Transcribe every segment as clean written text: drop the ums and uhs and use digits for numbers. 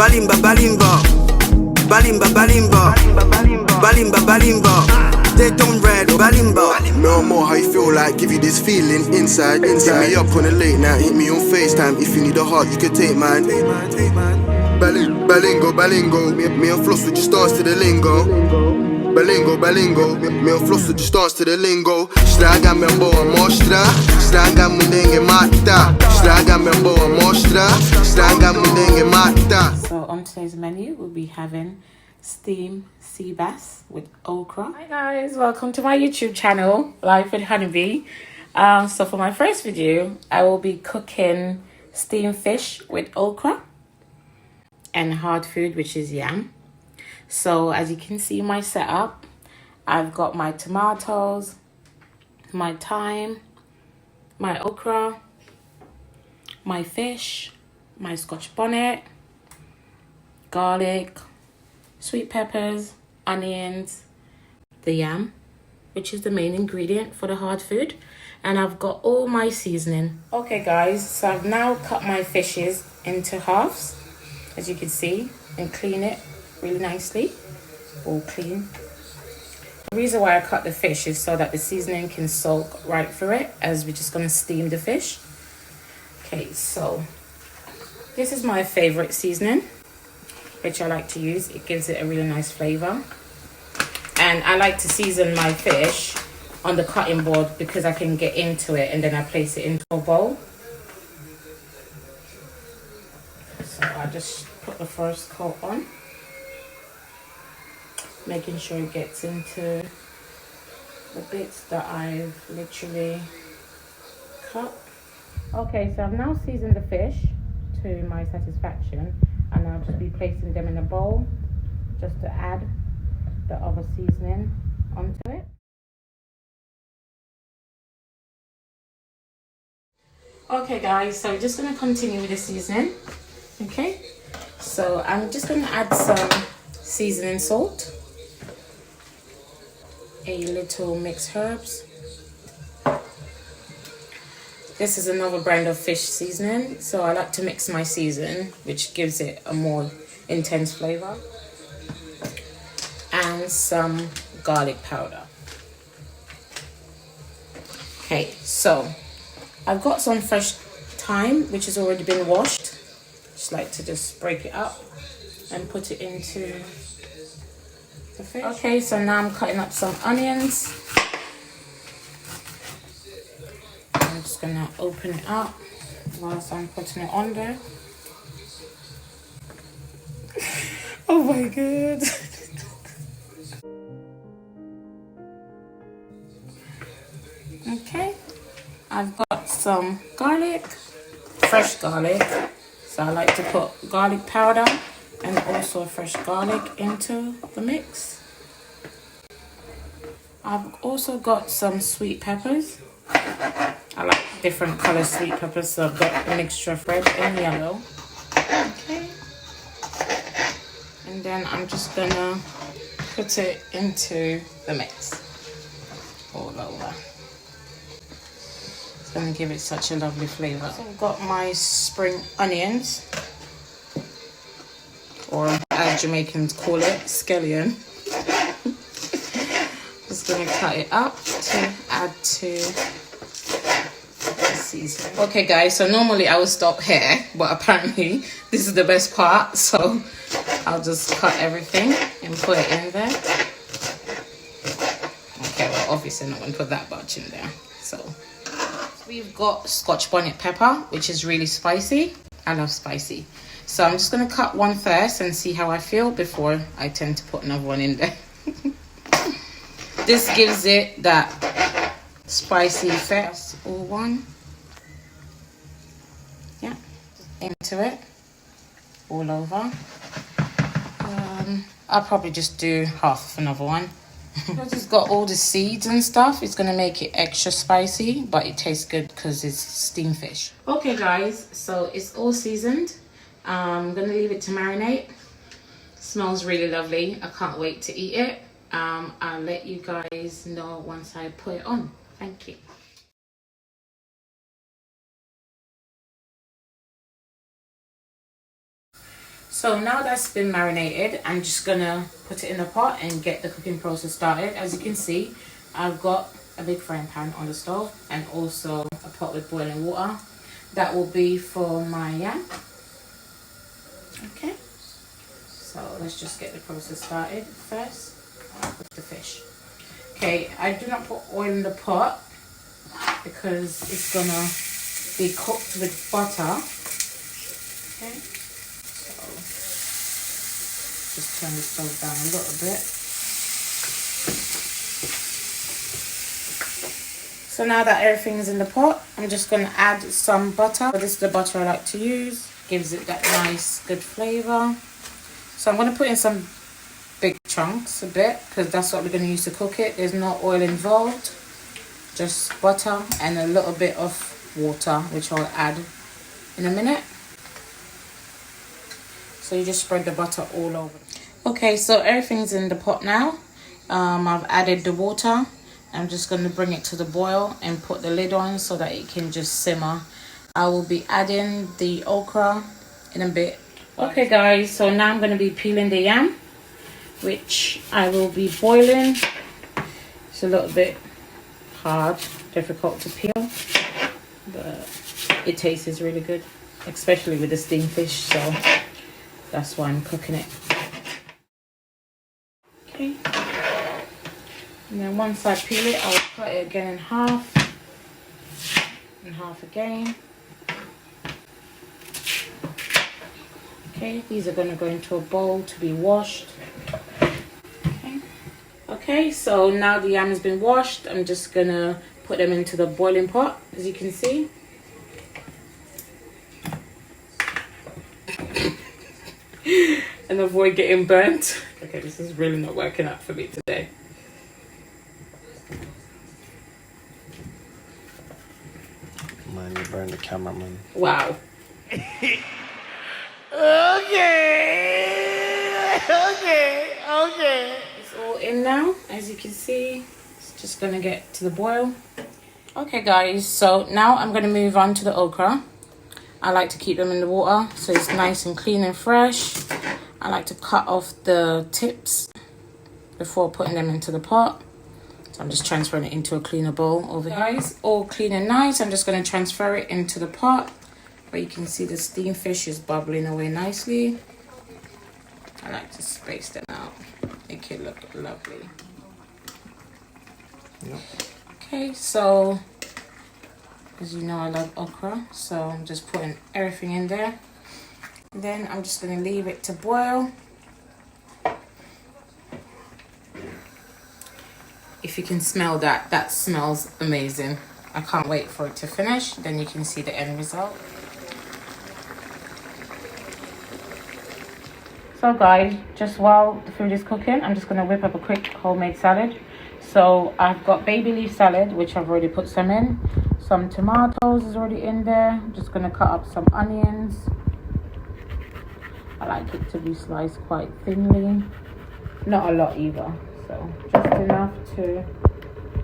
balimba, balimba, balimba, balimba, balimba, balimba. They don't red, balimba. No more how you feel like, give you this feeling inside. Hit me up on a late night, hit me on FaceTime. If you need a heart, you can take mine. Balingo, balingo, me and Floss would just dance to the lingo. Balingo, balingo, me and Floss would just dance to the lingo. Stragami un po' a mostra, stragami un dengue matta. Stragami un po' a mostra, stragami un dengue matta. So on today's menu, we'll be having steamed sea bass with okra. Hi guys, welcome to my YouTube channel, Life with Honeybee. So for my first video, I will be cooking steamed fish with okra and hard food, which is yam. So as you can see my setup, I've got my tomatoes, my thyme, my okra, my fish, my scotch bonnet, garlic, sweet peppers, onions, the yam, which is the main ingredient for the hard food, and I've got all my seasoning. Okay guys, so I've now cut my fishes into halves, as you can see, and clean it really nicely, all clean. The reason why I cut the fish is so that the seasoning can soak right through it, as we're just going to steam the fish. Okay, so this is my favorite seasoning, which I like to use. It gives it a really nice flavor. And I like to season my fish on the cutting board because I can get into it and then I place it into a bowl. So I just put the first coat on, making sure it gets into the bits that I've literally cut. Okay, so I've now seasoned the fish to my satisfaction, and I'll just be placing them in a bowl just to add the other seasoning onto it. Okay guys, so we're just going to continue with the seasoning. Okay, so I'm just going to add some seasoning salt, a little mixed herbs. This is another brand of fish seasoning, so I like to mix my season, which gives it a more intense flavor. And some garlic powder. Okay, so I've got some fresh thyme, which has already been washed. Just like to just break it up and put it into the fish. Okay, so now I'm cutting up some onions. I'm just gonna open it up whilst I'm putting it on there. Oh my god. Okay, I've got some garlic, fresh garlic. So I like to put garlic powder and also fresh garlic into the mix. I've also got some sweet peppers. I like different color sweet peppers, so I've got a mixture of red and yellow. Okay. And then I'm just gonna put it into the mix all over. It's gonna give it such a lovely flavor. So I've got my spring onions, or as Jamaicans call it, scallion. Just gonna cut it up to add to the seasoning. Okay guys, so normally I would stop here, but apparently this is the best part, so I'll just cut everything and put it in there. Okay, well obviously I'm not gonna put that much in there. So we've got scotch bonnet pepper, which is really spicy. I love spicy. So I'm just gonna cut one first and see how I feel before I tend to put another one in there. This gives it that spicy effect. All one. Yeah, into it, all over. I'll probably just do half of another one. Because it's got all the seeds and stuff, it's gonna make it extra spicy, but it tastes good because it's steamed fish. Okay guys, so it's all seasoned. I'm gonna leave it to marinate. Smells really lovely. I can't wait to eat it. I'll let you guys know once I put it on. Thank you. So now that's been marinated, I'm just gonna put it in the pot and get the cooking process started. As you can see, I've got a big frying pan on the stove and also a pot with boiling water. That will be for my yam. Okay, so let's just get the process started first with the fish. Okay, I do not put oil in the pot because it's gonna be cooked with butter. Okay, so just turn the stove down a little bit. So now that everything's in the pot, I'm just going to add some butter. This is the butter I like to use. Gives it that nice, good flavor. So I'm going to put in some big chunks a bit because that's what we're going to use to cook it. There's no oil involved. Just butter and a little bit of water, which I'll add in a minute. So you just spread the butter all over. Okay, so everything's in the pot now. I've added the water. I'm just going to bring it to the boil and put the lid on so that it can just simmer. I will be adding the okra in a bit. Okay guys, so now I'm going to be peeling the yam, which I will be boiling. It's a little bit hard, difficult to peel, but it tastes really good, especially with the steamed fish, so that's why I'm cooking it. Okay. And then once I peel it, I'll cut it again in half and half again. Okay, these are going to go into a bowl to be washed. Okay, so now the yam has been washed. I'm just going to put them into the boiling pot, as you can see. And avoid getting burnt. Okay, this is really not working out for me today. Man, you burned the cameraman. Wow. Okay. It's all in now, as you can see. It's just gonna get to the boil. Okay guys, so now I'm gonna move on to the okra. I like to keep them in the water so it's nice and clean and fresh. I like to cut off the tips before putting them into the pot. So I'm just transferring it into a cleaner bowl over here. Guys, all clean and nice. I'm just going to transfer it into the pot where you can see the steamed fish is bubbling away nicely. I like to space them out, make it look lovely. Yep. Okay, so as you know, I love okra, so I'm just putting everything in there. Then I'm just going to leave it to boil. If you can smell that, that smells amazing. I can't wait for it to finish. Then you can see the end result. So guys, just while the food is cooking, I'm just going to whip up a quick homemade salad. So I've got baby leaf salad, which I've already put some in. Some tomatoes is already in there. I'm just going to cut up some onions. I like it to be sliced quite thinly. Not a lot either. So just enough to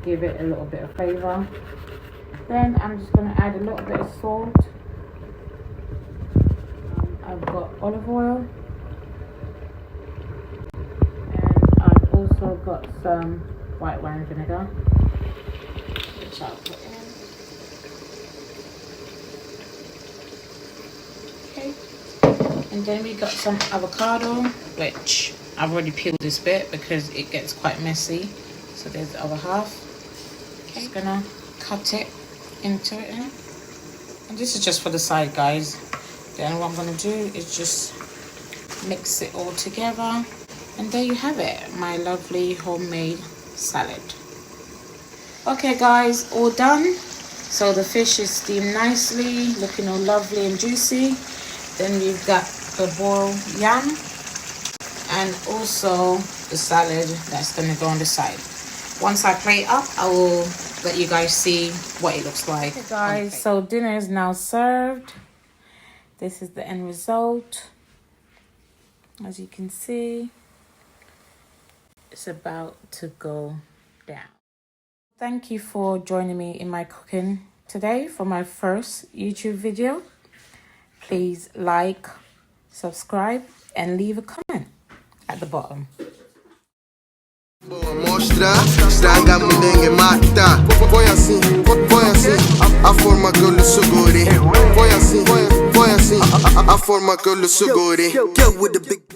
give it a little bit of flavor. Then I'm just going to add a little bit of salt. I've got olive oil. And I've also got some white wine vinegar, which I'll put in. Okay. And then we got some avocado, which I've already peeled this bit because it gets quite messy. So there's the other half. Okay, just gonna cut it into it. And this is just for the side, guys. Then what I'm gonna do is just mix it all together. And there you have it, my lovely homemade salad. Okay guys, all done. So the fish is steamed nicely, looking all lovely and juicy. Then we've got the boiled yam and also the salad that's going to go on the side. Once I plate up, I will let you guys see what it looks like. Okay guys, so dinner is now served. This is the end result. As you can see, it's about to go down. Thank you for joining me in my cooking today for my first YouTube video. Please like, subscribe, and leave a comment at the bottom. Mostra, estraga mulher mata. Põe assim, a forma que eu lhe segure. Põe assim, a forma que eu lhe segure. Girl with the big